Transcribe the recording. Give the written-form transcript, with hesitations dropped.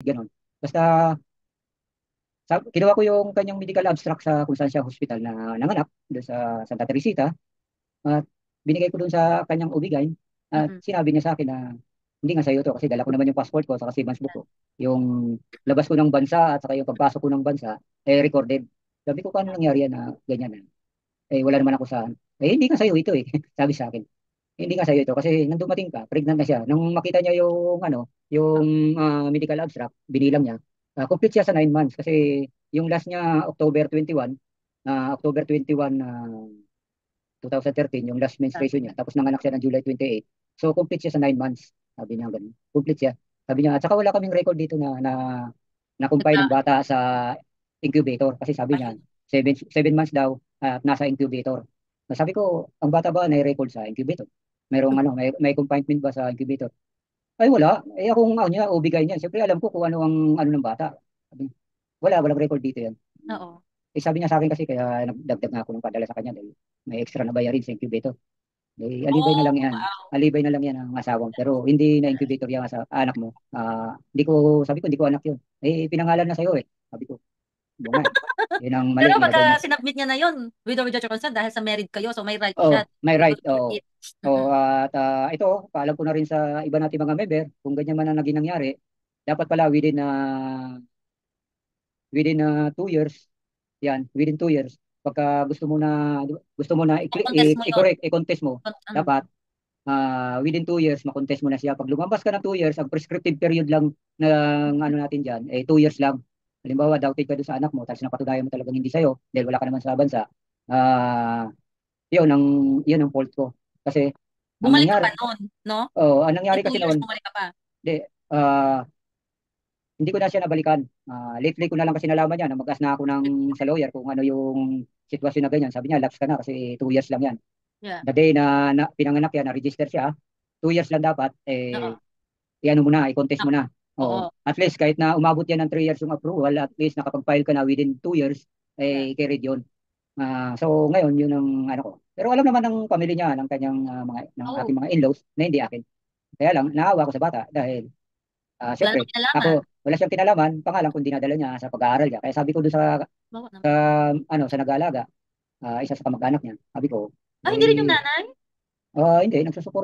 gano'n. Basta kinuha ko yung kanyang medical abstract sa kung saan siya hospital na nanganak, doon sa Santa Teresita, at binigay ko doon sa kanyang OB-GYN, at Mm. sinabi niya sa akin na hindi nga sa'yo to kasi dala ko naman yung passport ko sa Siemens book ko. Yung labas ko ng bansa at saka yung pagpasok ko ng bansa, recorded. Sabi ko, paano nangyari yan na ganyan na? Wala naman ako saan. Hindi nga sa'yo ito eh. Sabi sa akin. Hindi nga sa'yo ito kasi nang dumating ka, pregnant na siya. Nung makita niya yung medical abstract, binilang niya. Complete siya sa 9 months kasi yung last niya October 21, 2013, yung last menstruation niya. Tapos nanganak siya ng July 28. So complete siya sa 9 months. Sabi niya ganun. Complete siya. Sabi niya, at saka wala kaming record dito na confine ng bata sa incubator kasi sabi niya, Ayun. 7 months daw at nasa incubator. Sabi ko, ang bata ba na-record sa incubator? May confinement ba sa incubator? Ay wala. Akong niya, ubigay niya. Siyempre alam ko kung ano ang ano ng bata. Sabi, walang record dito yan. Oo. Sabi niya sa akin kasi kaya nagdagdag nga ako ng padala sa kanya dahil may extra na bayarin sa incubator. Alibay na Oh, lang yan. wow. Alibay na lang yan ang asawang. Pero hindi na incubator yan sa anak mo. Sabi ko, hindi ko anak yun. Pinangalan na sa'yo eh. Sabi ko, bunga eh. Yun ang Pero mali, pagka nilagay mo. sinubmit niya na yun, with or without your consent, dahil sa married kayo, so may right Oh, siya may to right. do Oh. it. Oh, Mm-mm. at ito, paalam ko na rin sa iba nating mga member, kung ganyan man ang naging nangyari, dapat pala within 2 years, yan, within 2 years, pagka gusto mo na I-contest mo yun. i-correct, i-contest mo, dapat within 2 years, makontest mo na siya. Pag lumabas ka ng 2 years, ang prescriptive period lang ng ano natin dyan, 2 years lang. Halimbawa, doubted ka doon sa anak mo, tapos napatunayan mo talagang hindi sa'yo, dahil wala ka naman sa bansa, ah, yun ang, yun ang fault ko. Kasi, ang Bumalik ka nangyari, pa nun, no? ang nangyari In kasi 2 years, noon, bumalik ka pa. di, ah, hindi ko na siya nabalikan. Lately ko na lang kasi nalaman yan, na mag-ask na ako sa lawyer kung ano yung sitwasyon na ganyan. Sabi niya, lapse ka na kasi 2 years lang yan. Yeah. The day na pinanganak yan, na-register siya, 2 years lang dapat, Oo. i-ano mo na, i-contest mo Nak- na. Oo. Oo. At least, kahit na umabot yan ng 3 years yung approval, at least nakapag-file ka na within 2 years, Yeah. carried yun. So, ngayon, yun ang ano ko. Pero alam naman ng pamilya niya, ng kanyang, ng Oo. aking mga in-laws, na hindi akin. Kaya lang, naawa ko sa bata dahil, Wala namang syempre, kinalaman. wala siyang kinalaman, pangalan kung dinadala niya sa pag-aaral niya. Kaya sabi ko doon Bawa naman. sa, sa nag-aalaga, isa sa kamag-anak niya, sabi ko, Ah, hindi rin yung nanay? hindi, nagsusupport